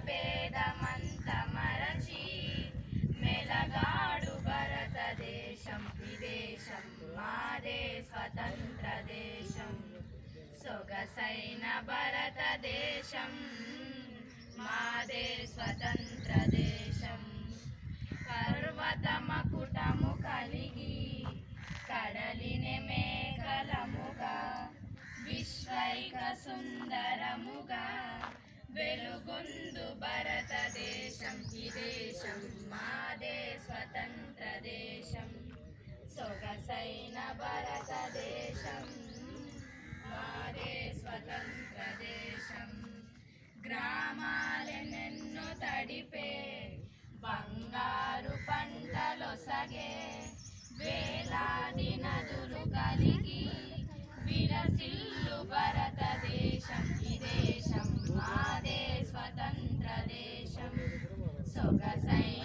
భేదమంత మరచి మెలగాడు భారతదేశం ఈ దేశం మాదే స్వతంత్ర దేశం సొగసైన భారతదేశం మాదే స్వతంత్ర దేశం పర్వత మకుటము కలిగి కడలిని మేఘలముగా విశ్వైక సుందరముగా వెలుగొందు భారతదేశం ఈ దేశం మాదే స్వతంత్ర దేశం సొగసైన భారతదేశం మాదే స్వతంత్ర దేశం గ్రామాలెన్నెన్నో తడిపే బంగారు పంటలొసగే వేలాది నదులు కలిగి విరసిల్లు భారతదేశం ఈ దేశం మాదే స్వతంత్ర దేశం సొగసైన